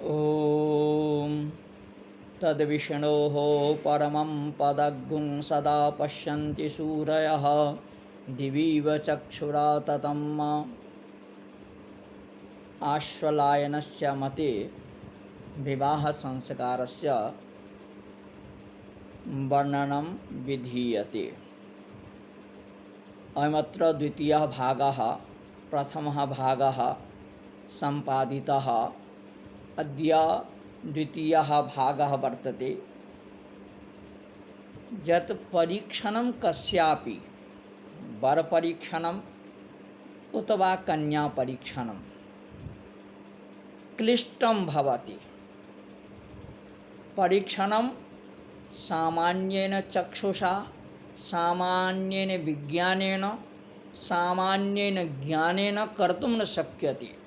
ॐ तद्विष्णोः परमं पदगुं सदा पश्यन्ति सूरयः दिवीव चक्षुरा ततं आश्वलायनस्य मते विवाहसंस्कारस्य वर्णनं विधीयते। अयमत्र द्वितीयः भागः प्रथमः भागः सम्पादितः। अद्य द्वितीयः भागः वर्तते। यत् परीक्षणं कस्यापि वरपरीक्षणम् उत वा कन्यापरीक्षणं क्लिष्टं भवति। परीक्षणं सामान्येन चक्षुषा, सामान्येन विज्ञानेन, सामान्येन ज्ञानेन कर्तुं न शक्यते।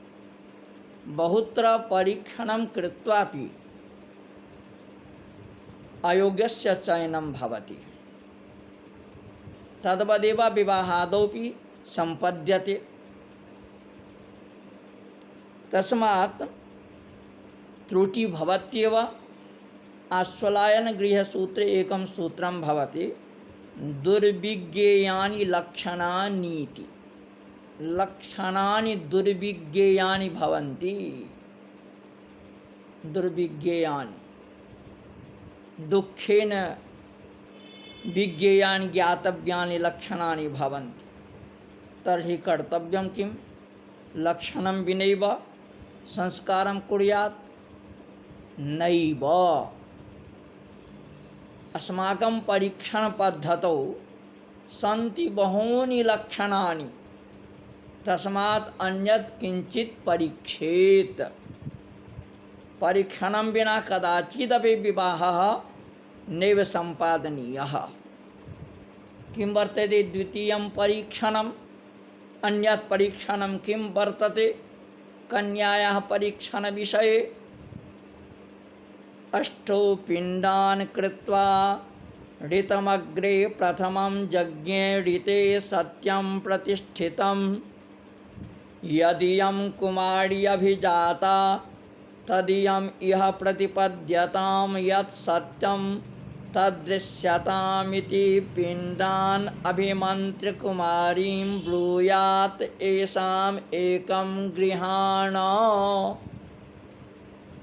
बहुत्र परीक्षणं कृत्वापि अयोग्यस्य चयनं भवति। तद्वदेव विवाहादौपि सम्पद्यते। तस्मात् त्रुटि भवत्येव। आश्वलायन गृहसूत्रे एकं सूत्रं भवति, दुर्विज्ञेयानि लक्षणानीति। लक्षणानि दुर्विज्ञेयानि भवन्ति। दुर्विज्ञेयानि दुःखेन विज्ञेयानि ज्ञातव्यानि लक्षणानि भवन्ति। तर्हि कर्तव्यं किं? लक्षणं विनैव संस्कारं कुर्यात्? नैव। अस्माकं परीक्षणपद्धतौ सन्ति बहूनि लक्षणानि। तस्मात् अन्यत् किंचित् परीक्षेत्। परीक्षणं विना कदाचिदपि विवाहः नैव सम्पादनीयः। किं वर्तते द्वितीयं परीक्षणम्? अन्यत् परीक्षणं किं वर्तते? कन्यायाः परीक्षणविषये अष्टौ पिण्डान् कृत्वा ऋतमग्रे प्रथमं यज्ञे ऋते सत्यं प्रतिष्ठितं। यदियं कुमारी अभिजाता तदियम् इह प्रतिपद्यतां। यत् सत्यं तदृश्यतामिति पिण्डान् अभिमन्त्र्य कुमारीं ब्रूयात् येषाम् एकं गृहाण।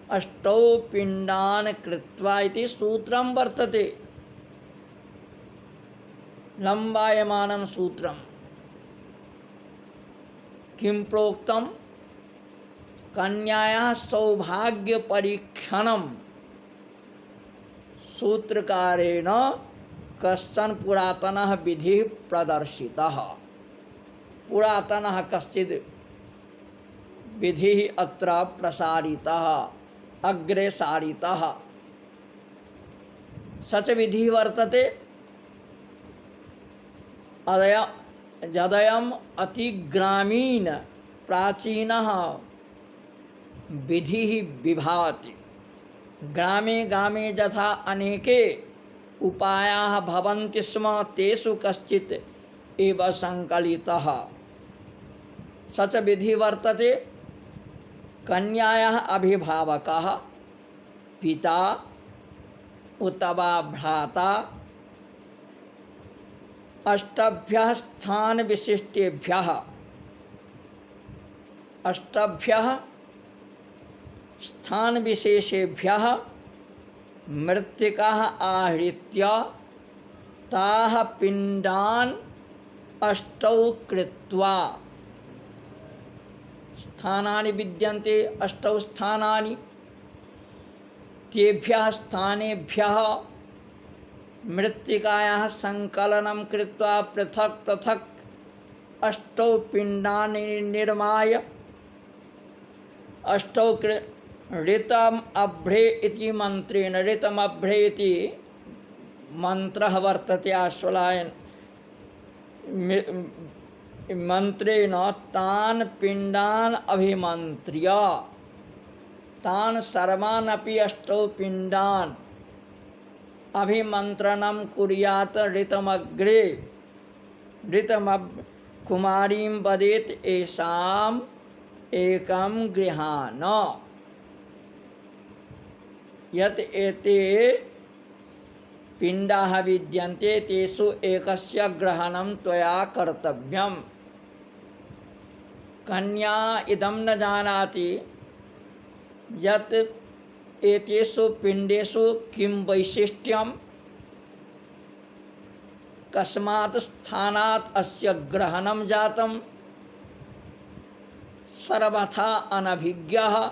अष्टौ पिण्डान् कृत्वा इति सूत्रं वर्तते। लम्बायमानं सूत्रं। किं प्रोक्तं? कन्यायाः सौभाग्यपरीक्षणं सूत्रकारेण कश्चन पुरातनः विधिः प्रदर्शितः। पुरातनः कश्चित् विधिः अत्र प्रसारितः, अग्रे सारितः। सच विधिः वर्तते, यदयम् अतिग्रामीण प्राचीनः विधिः विभाति। ग्रामे ग्रामे यथा अनेके उपायाः भवन्ति स्म, तेषु कश्चित् एव संकलितः। सच विधिः वर्तते। कन्यायाः अभिभावकः पिता उत वा भ्राता अष्टभ्यः स्थानविशिष्टेभ्यः, अष्टभ्यः स्थानविशेषेभ्यः मृत्तिकाः आहृत्य ताः पिण्डान् अष्टौ कृत्वा। स्थानानि विद्यन्ते, अष्टौ स्थानानि। तेभ्यः स्थानेभ्यः मृत्तिकायाः संकलनं कृत्वा पृथक् पृथक् अष्टौ पिण्डानि निर्माय अष्टौ ऋतम् अभ्रे इति मन्त्रेण, ऋतम् अभ्रे इति मन्त्रः वर्तते। आश्वलायन मन्त्रेण तान् पिण्डान् अभिमन्त्र्य तान् सर्वान् अपि अष्टौ पिण्डान् अभिमन्त्रणं कुर्यात्। ऋतमग्रे कुमारीं वदेत् येषाम् एकं गृहाण। यत् एते पिण्डाः विद्यन्ते तेषु एकस्य ग्रहणं त्वया कर्तव्यम्। कन्या इदं न जानाति यत् एतेषु पिण्डेषु किं वैशिष्ट्यं, कस्मात् स्थानात् अस्य ग्रहणं जातं, सर्वथा अनभिज्ञः।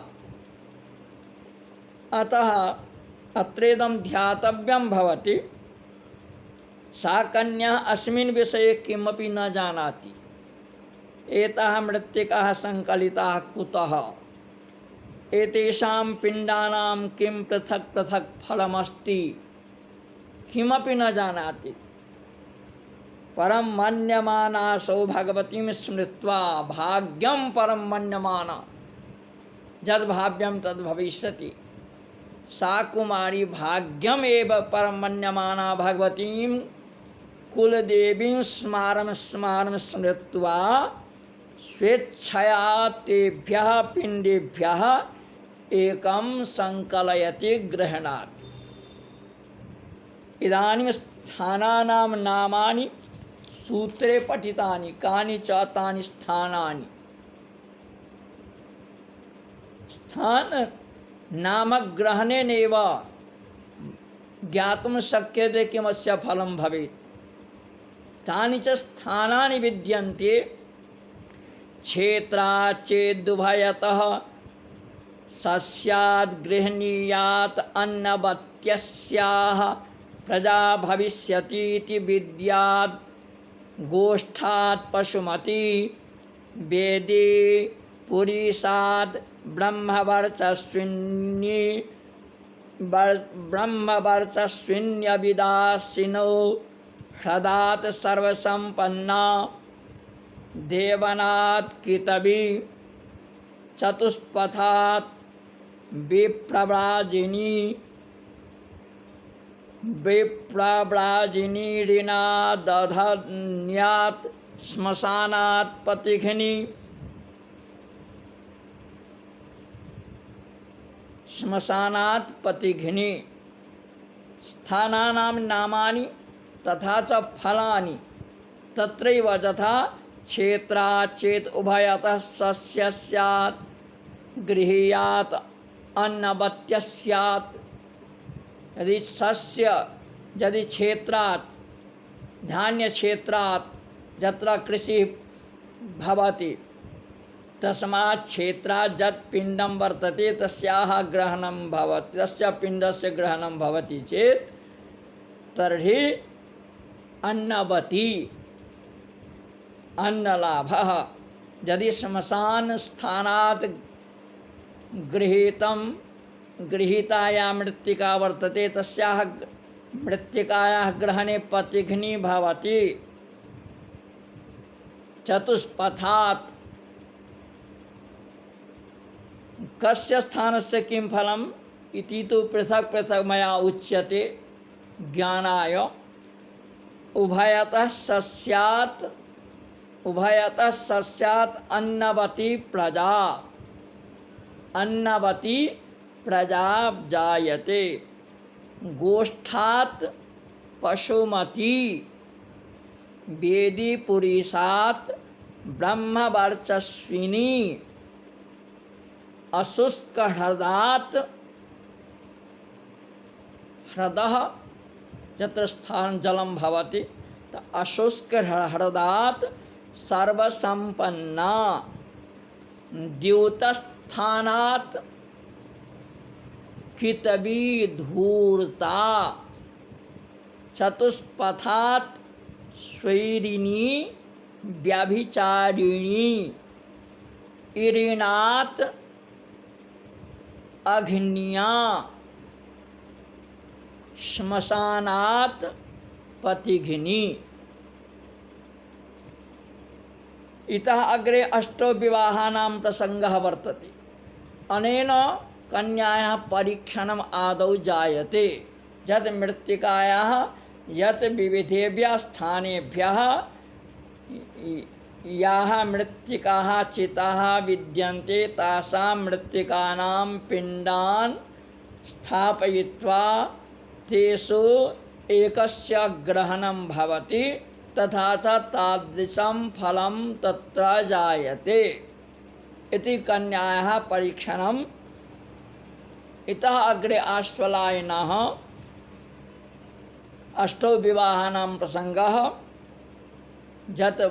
अतः अत्रेदं ध्यातव्यं भवति। सा कन्या अस्मिन् विषये किमपि न जानाति। एताः मृत्तिकाः सङ्कलिताः कुतः, एतेषां पिण्डानां किं पृथक् पृथक् फलमस्ति, किमपि न जानाति। परं मन्यमानासौ भगवतीं स्मृत्वा भाग्यं परं मन्यमाना, यद्भाव्यं तद्भविष्यति। सा कुमारी भाग्यमेव परं मन्यमाना भगवतीं कुलदेवीं स्मारं स्मारं स्मृत्वा स्वेच्छया तेभ्यः पिण्डेभ्यः एकं संकलयति, गृह्णाति। इदानीं स्थानानां नामानि सूत्रे पठितानि। कानि च तानि स्थानानि। स्थान नामग्रहणेनैव ज्ञातुं शक्यते किमस्य फलं भवेत्। तानि च स्थानानि विद्यन्ते। क्षेत्रात् चेदुभयतः सस्यात् गृह्णीयात् अन्नवत्यस्याः प्रजा भविष्यतीति विद्यात्। गोष्ठात् पशुमती वेदे पुरीशात् ब्रह्मवर्चस्विन्यविदासिनो ह्रदात् सर्वसम्पन्ना देवनात् कितवी चतुष्पथात् विप्रव्राजिनी ऋणादधन्यात् श्मशानात् पतिघ्नी। श्मशानात् पतिघ्नी। स्थानानां नामानि तथा च फलानि तत्रैव। यथा क्षेत्रात् चेत् उभयतः सस्यस्यात् गृहीयात् अन्नवत्यस्यात्। यदि सस्य यदि क्षेत्रात् धान्य क्षेत्रात् यत्र कृषि भवति तस्मात् क्षेत्रात् यत् पिण्डं वर्तते तस्याः ग्रहणं भवति, तस्य पिण्डस्य ग्रहणं भवति चेत् तर्हि अन्नवती अन्नलाभः। यदि श्मशान स्थानात् गृहीताया मृत्तिका वर्तते तस्याः मृत्तिकायाः ग्रहणे पतिघ्नी भवति। चतुष्पथात् कस्य स्थानस्य किं फलम् इति तु पृथक् पृथक् मया उच्यते ज्ञानाय। उभयतः सस्यात् अन्नवती प्रजा। अन्नवती प्रजा जायते। गोष्ठात् पशुमती वेदी पुरीशात् ब्रह्मवर्चस्विनी। अशुष्क ह्रदात् ह्रदः यत्र स्थान जलं भवति अशुष्क ह्रदात् सर्वसम्पन्ना। द्यूतस्थानात् कितवी धूर्ता। चतुष्पथात् स्वैरिणी व्यभिचारिणी। इरिणात् अघ्न्या। श्मशानात् पतिघ्नी। इतः अग्रे अष्टो विवाहानां प्रसंगः वर्तते। अनेन कन्यायाः परीक्षणम् आदौ जायते। यत् मृत्तिकायाः यत् विविधेभ्यः स्थानेभ्यः याः मृत्तिकाः चिताः विद्यन्ते तासां मृत्तिकानां पिण्डान् स्थापयित्वा तेषु एकस्य ग्रहणं भवति तथा च तादृशं फलं तत्र जायते इति कन्यायाः परीक्षणम्। इतः अग्रे आश्वलायनः अष्टौ विवाहानां प्रसङ्गः। यत्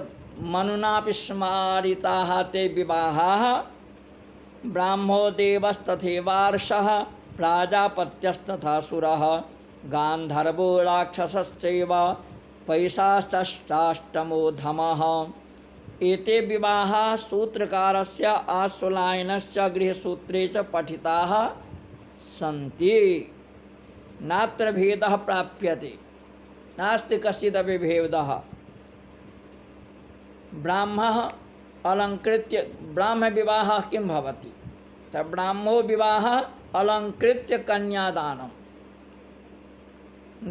मनुनापि स्मारिताः ते विवाहाः ब्राह्मो देवस्तथैवार्षः प्राजापत्यस्तथासुरः गान्धर्वो राक्षसश्चैव पैशाश्चाष्टमो धमः। एते विवाहाः सूत्रकारस्य आश्वलायनस्य गृहसूत्रे च पठिताः सन्ति। नात्र भेदः प्राप्यते, नास्ति कश्चिदपि भेदः। ब्राह्मः अलङ्कृत्य ब्राह्म विवाहः किं भवति? ब्राह्मो विवाहः अलङ्कृत्य कन्यादानं।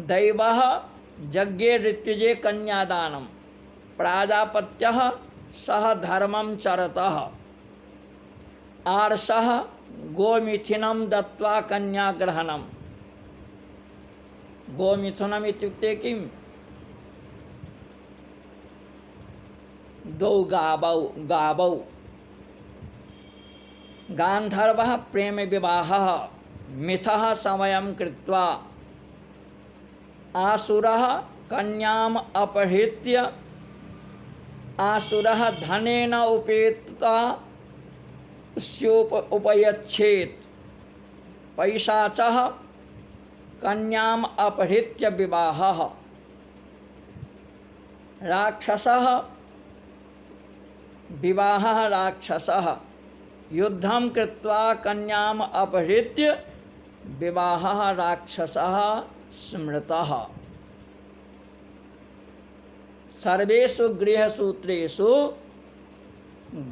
दैवः यज्ञे ऋत्विजे कन्यादानं। प्राजापत्यः सः धर्मं चरतः। आर्षः गोमिथुनं दत्त्वा कन्याग्रहणम्। गोमिथुनम् इत्युक्ते किं? द्वौ गावौ। गान्धर्वः प्रेम विवाहः मिथः समयं कृत्वा। आसुरः कन्याम् अपहृत्य आसुरः धनेन उपेत्य उपयच्छेत्। पैशाचः कन्याम् अपहृत्य विवाहः। राक्षसः विवाहः राक्षसः युद्धं कृत्वा कन्याम् अपहृत्य विवाहः राक्षसः स्मृतः। सर्वेषु गृहसूत्रेषु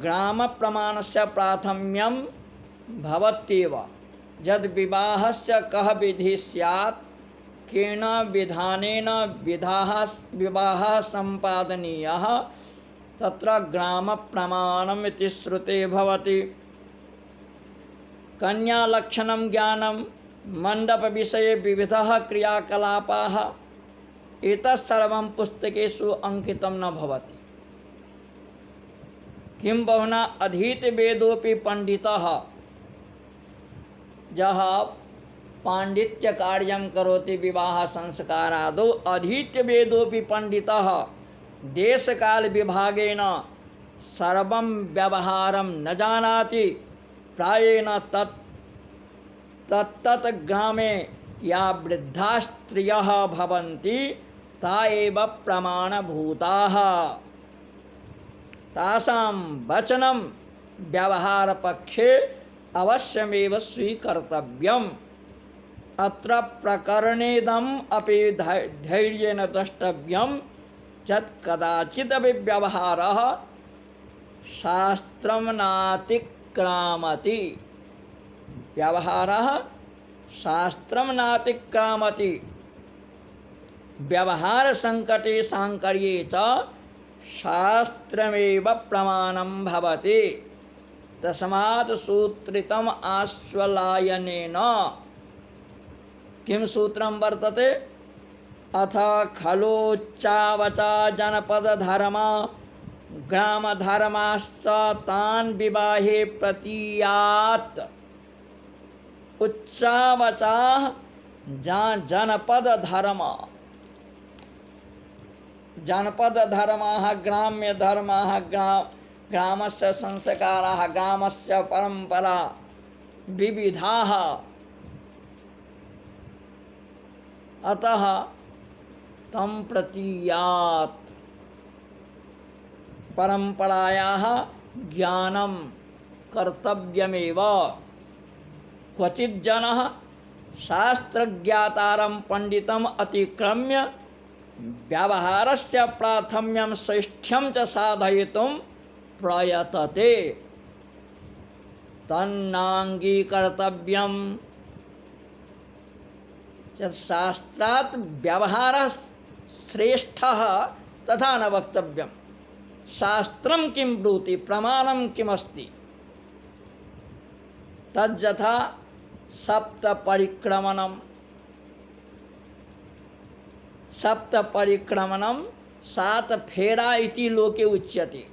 ग्रामप्रमाणस्य प्राथम्यं भवत्येव। यद् विवाहस्य कः विधिः स्यात्, केन विधानेन विवाहः सम्पादनीयः, तत्र ग्रामप्रमाणम् इति श्रुते भवति। कन्यालक्षणं ज्ञानं मण्डपविषये विविधः क्रियाकलापाः एतत् सर्वं पुस्तकेषु अंकितं न भवति। किं बहुना अधीतवेदोऽपि पंडितः यः पाण्डित्यकार्यं करोति विवाह संस्कारादौ अधीतवेदोऽपि पंडितः देशकालविभागेन सर्वं व्यवहारं न जानाति। प्रायेण तत्तत् ग्रामे या वृद्धा स्त्रियः भवन्ति ता एव प्रमाणभूताः। तासां वचनं व्यवहारपक्षे अवश्यमेव स्वीकर्तव्यम्। अत्र प्रकरणेदम् अपि धैर्येण द्रष्टव्यं यत् कदाचिदपि व्यवहारः शास्त्रं नातिक्रामति। व्यवहारः शास्त्रं नातिक्रामति। व्यवहार संकटे सांकर्ये च शास्त्रमेव प्रमाणं भवति। तस्मात् सूत्रितम् आश्वलायनेन। किं सूत्रं वर्तते? अथ खलोच्चावचा जनपदधर्म ग्रामधर्माश्च तान् विवाहे प्रतीयात्। उच्चावचाः जनपदधर्म, जनपदधर्माः ग्राम्यधर्माः ग्रामस्य संस्काराः ग्रामस्य परम्परा विविधाः। अतः तं प्रतीयात्। परम्परायाः ज्ञानं कर्तव्यमेव। क्वचित् जनः शास्त्रज्ञातारं पंडितम् अतिक्रम्य व्यवहारस्य प्राथम्यं श्रेष्ठ्यं च साधयितुं प्रयतते। तन्नाङ्गीकर्तव्यम्। शास्त्रात् व्यवहारः श्रेष्ठः तथा न वक्तव्यं। शास्त्रं किं ब्रूति, प्रमाणं किमस्ति, तद्यथा सप्त परिक्रमणम, सप्त परिक्रमणम 7 फेरा इति लोके उच्यते।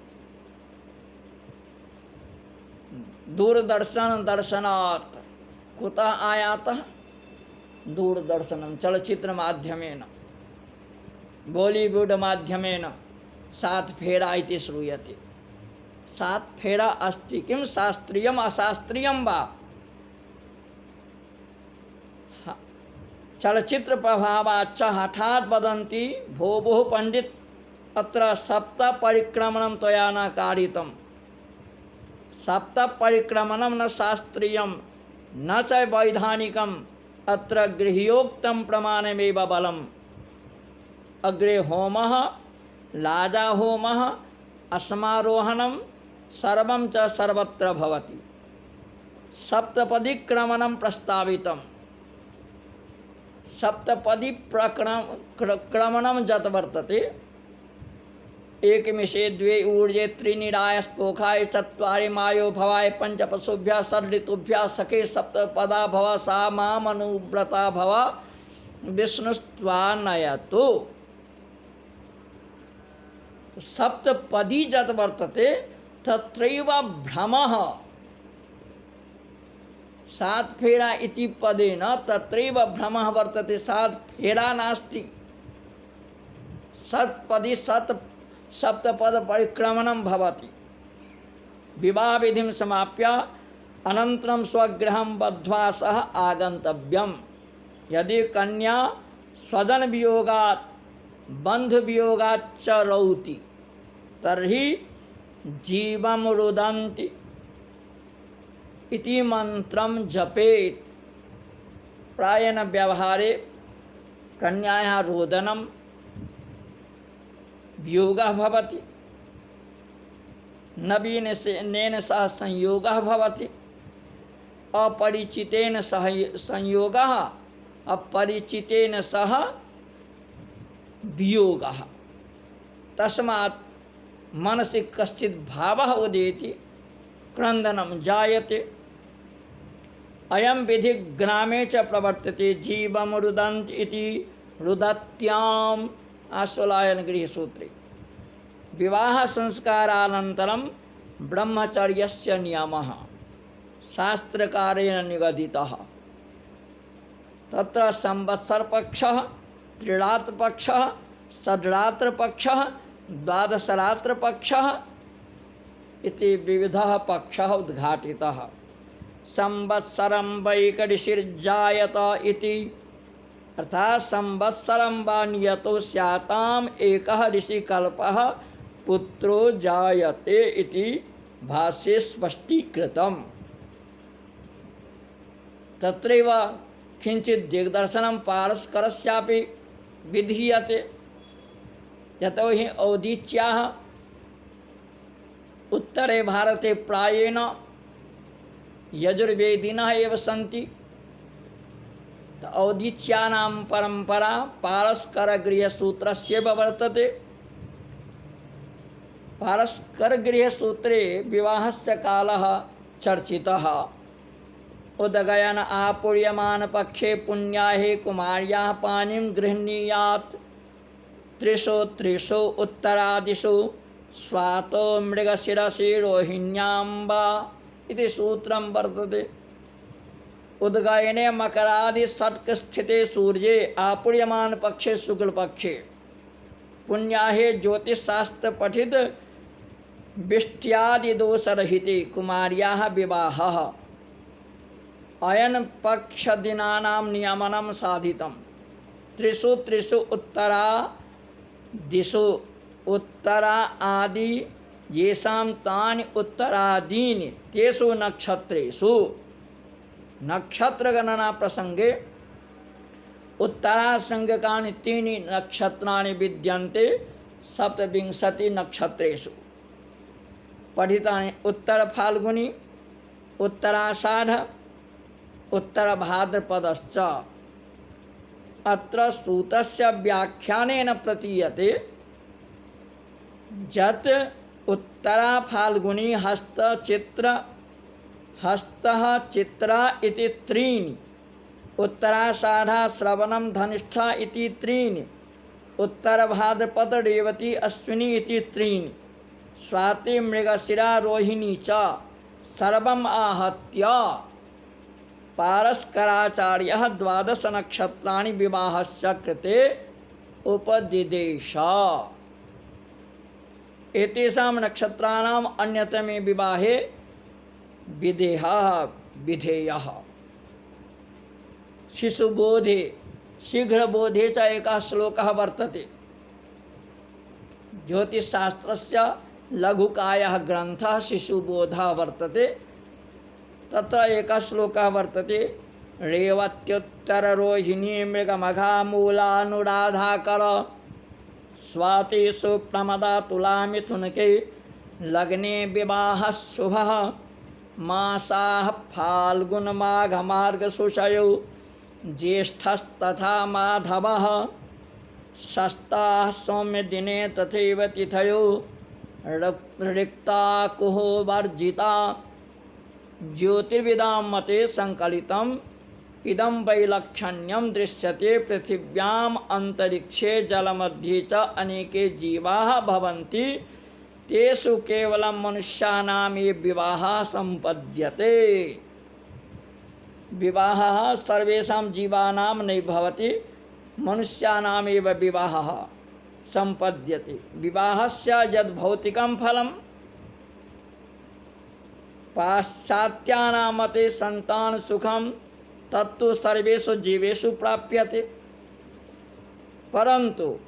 दूरदर्शन दर्शनार्थ कुतः आयातः? दूरदर्शनम चलचित्र माध्यमेन बॉलीवुड माध्यमेन 7 फेरा इति श्रूयते। 7 फेरा अस्ति किं शास्त्रीयम अशास्त्रीयम वा? चलचित्र प्रभावाच्च हठात् वदन्ति भो भो पंडित अत्र 7 परिक्रमणं त्वया न कारितम्। 7 परिक्रमणं न शास्त्रीयं न च वैधानिकम्, अत्र गृह्योक्तं प्रमाणमेव बलम्। अग्रे होमः लाजा होमः अस्मारोहणं सर्वं च सर्वत्र भवति। सप्तपदीक्रमणं प्रस्तावितम्। सप्तपदी क्रमणं यत् वर्तते, एकमिषे द्वे ऊर्जे त्रीणि रायस्पोखाय चत्वारि मायो भवाय पंच पशुभ्यः षड् ऋतुभ्यः सखे सप्तपदा भव सा मामनुव्रता भव विष्णुस्त्वानयतु। सप्तपदी यत् वर्तते तत्रैव भ्रमः। 7 फेरा इति पदेन तत्रैव भ्रमः वर्तते। 7 फेरा नास्ति। सत्पदी सप्तपद परिक्रमणं भवति। विवाह विधिं समाप्य अनन्तरं स्वगृहं बद्ध्वा सह आगन्तव्यम्। यदि कन्या स्वजन वियोगात् बंधु वियोगाच्च रौति तर्हि जीवं रुदन्ति इति मंत्रं जपेत्। प्रायेण व्यवहारे कन्यायाः रोदनं वियोगः भवति, नवीनेन सह संयोगः भवति, अपरिचितेन सह संयोगः, अपरिचितेन सह वियोगः। तस्मात् मनसि कश्चित् भावः उदेति, क्रन्दनं जायते। अयं विधि ग्रामे च प्रवर्तते। जीवं रुदन्ति इति रुदत्याम् आश्वलायन गृह सूत्रे। विवाह संस्कारानन्तरं ब्रह्मचर्यस्य नियमः शास्त्रकारेण निगदितः। तत्र संवत्सरपक्षः, त्रिरात्रपक्षः, षड्रात्रपक्षः, द्वादशरात्रपक्षः इति विविधः पक्षः उद्घाटितः। संवत्सरं वैकऋषिर्जायत इति, अर्थात् संवत्सरं वा नियतो स्याताम् एकः ऋषिकल्पः पुत्रो जायते इति भाष्ये स्पष्टीकृतम्। तत्रैव किञ्चित् दिग्दर्शनं पारस्करस्यापि विधीयते। यतो हि औदीच्याः उत्तरे भारते प्रायेण यजुर्वेदिनः एव सन्ति। औदीच्यानां परंपरा पारस्करगृहसूत्रस्यैव वर्तते। पारस्करगृहसूत्रे विवाहस्य कालः चर्चितः। उदगयन आपूर्यमान पक्षे पुण्याहे कुमार्याः पाणिं गृह्णीयात्। त्रिषु उत्तरादिषु स्वातो मृगशिरसि रोहिण्यां वा इति सूत्रं वर्तते। उद्गायने मकरादि षट्क स्थिते सूर्ये आपूर्यमान पक्षे शुक्ल पक्षे पुण्याहे ज्योतिषशास्त्र पठित विष्ट्यादि दोषरहिते कुमार्याः विवाहः। अयन पक्ष दिनानां नियमनं साधितं। त्रिषु उत्तरा दिशु उत्तरा आदि येषां तानि उत्तरादीनि तेषु नक्षत्रेषु। नक्षत्र गणना प्रसंगे उत्तरासंज्ञकानि त्रीणि नक्षत्राणि विद्यन्ते 27 नक्षत्रेषु। पठितानि उत्तर फाल्गुनी, उत्तराषाढ़, उत्तर भाद्रपदश्च। अत्र सूतस्य व्याख्यानेन प्रतीयते यत् उत्तरा फाल्गुनी हस्त चित्र हस्तः चित्रा इति त्रीणि, उत्तराषाढ़ा श्रवणं धनिष्ठा इति त्रीणि, उत्तरभाद्रपद रेवती अश्विनी इति त्रीणि, स्वाति मृगशिरा रोहिणी च सर्वम् आहत्य पारस्कराचार्यः 12 नक्षत्राणि विवाहस्य कृते उपदिदेश। एतेषां नक्षत्राणाम् अन्यतमे विवाहे विधेयः। शिशुबोधे शीघ्रबोधे च एकः श्लोकः वर्तते। ज्योतिषशास्त्रस्य लघुकायः ग्रन्थः शिशुबोधः वर्तते। तत्र एकः श्लोकः वर्तते, रेवत्युत्तररोहिणी मृगमघामूलानुराधाकर स्वातिषु प्रमदा तुलामिथुनके लग्ने विवाहः शुभः मासाः फाल्गुनमाघमार्गशीर्षयोः ज्येष्ठस्तथा माधवः षष्ठाः सौम्यदिने तथैव तिथयोः रिक्ताकुः वर्जिता। ज्योतिर्विदां मते संकलितम् इदं वैलक्षण्यं दृश्यते। पृथिव्याम् अंतरिक्षे जलमध्ये च अनेके जीवाः भवन्ति, तेषु केवलं मनुष्याणां ये विवाहः सम्पद्यते। विवाहः सर्वेषां जीवानां न भवति, मनुष्याणामेव विवाहः सम्पद्यते। विवाहस्य यद् भौतिकं फलं पाश्चात्यानां मते संतान सुखं तत्तु सर्वेषु जीवेषु प्राप्यते, परन्तु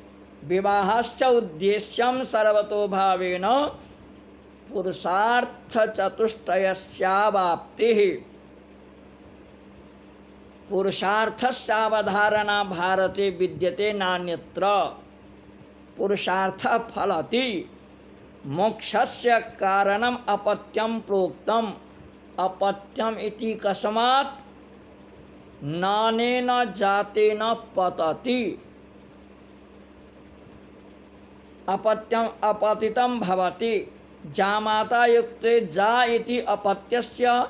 विवाहस्य उद्देश्यं सर्वतोभावेन पुरुषार्थचतुष्टयस्यावाप्तिः। पुरुषार्थस्यावधारणा भारते विद्यते नान्यत्र। पुरुषार्थः फलति। मोक्षस्य कारणम् अपत्यं प्रोक्तम्। अपत्यम् इति कस्मात्? नानेन जातेन पतति। अपत्यम् अपतितं भवति। जामाता युक्ते जा इति अपत्यस्य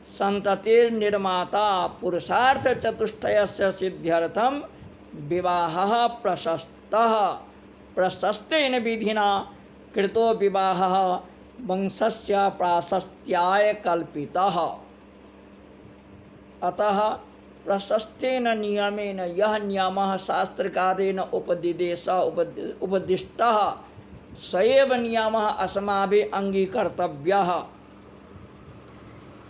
सन्ततिर्निर्माता। पुरुषार्थ चतुष्टयस्य सिद्ध्यर्थं विवाहः प्रशस्तः। प्रशस्तेन विधिना कृतो विवाहः वंशस्य प्राशस्त्याय कल्पितः। अतः प्रशस्तेन नियमेन यः नियमः शास्त्रकारेण उपदिष्टः स एव नियमः अस्माभिः अङ्गीकर्तव्यः।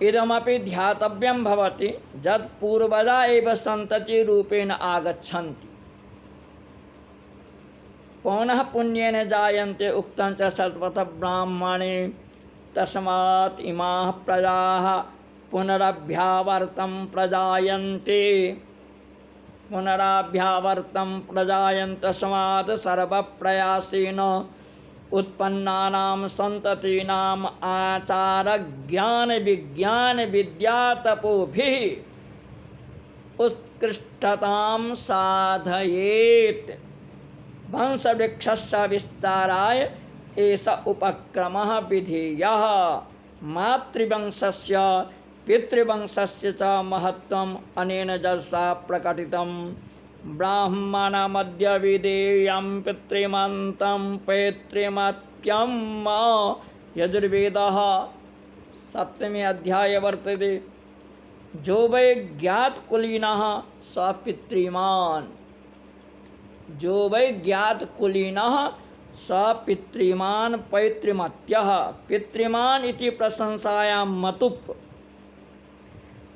इदमपि ध्यातव्यं भवति यत् पूर्वजा एव सन्ततिरूपेण आगच्छन्ति। पौनः पुण्येन जायन्ते उक्तं च शतपथ ब्राह्मणे तस्मात् इमाः प्रजाः पुनरभ्यावर्तं प्रजायन्ते। पुनराभ्यावर्तं प्रजायन्ते तस्मात् सर्वप्रयासेन उत्पन्नानां सन्ततीनाम् आचार ज्ञान विज्ञान विद्या तपोभिः उत्कृष्टतां साधयेत्। वंशवृक्षस्य विस्ताराय एष उपक्रमः विधेयः। मातृवंशस्य पितृवंशस्य च महत्त्वम् अनेन जसा प्रकटितम्। ब्राह्मणमद्य विधेयं पितृमन्तं पैतृमत्यं यजुर्वेदः। 7वें अध्याय वर्तते। जो वै ज्ञातकुलीनः स पितृमान्। जो वै ज्ञातकुलीनः स पितृमान् पैतृमत्यः। पितृमान् इति प्रशंसायां मतुप्।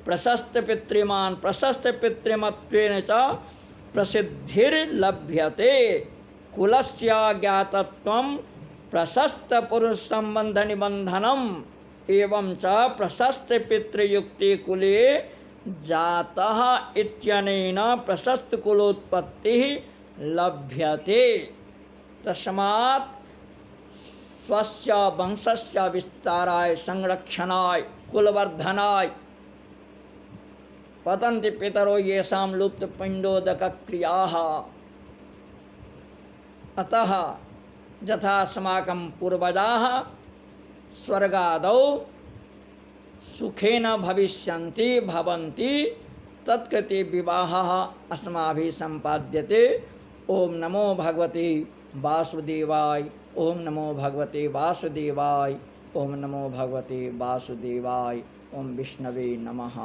प्रशस्त पितृमान् प्रशस्त पितृमत्वेन च प्रसिद्धिर्लभ्यते। कुलस्य ज्ञातत्वं प्रशस्त पुरुष संबंध निबंधनम् एवं च प्रशस्त पितृयुक्ते कुले जातः इत्यनेन प्रशस्त कुलोत्पत्तिः लभ्यते। तस्मात् स्वस्य वंशस्य विस्ताराय संरक्षणाय कुलवर्धनाय पतन्ति पितरो येषां लुप्तपिण्डोदकक्रियाः। अतः यथा अस्माकं पूर्वजाः स्वर्गादौ सुखेन भविष्यन्ति भवन्ति तत्कृते विवाहः अस्माभिः सम्पाद्यते। ओम नमो भगवते वासुदेवाय। ओम नमो भगवते वासुदेवाय। ओम नमो भगवते वासुदेवाय। ओम विष्णवे नमः।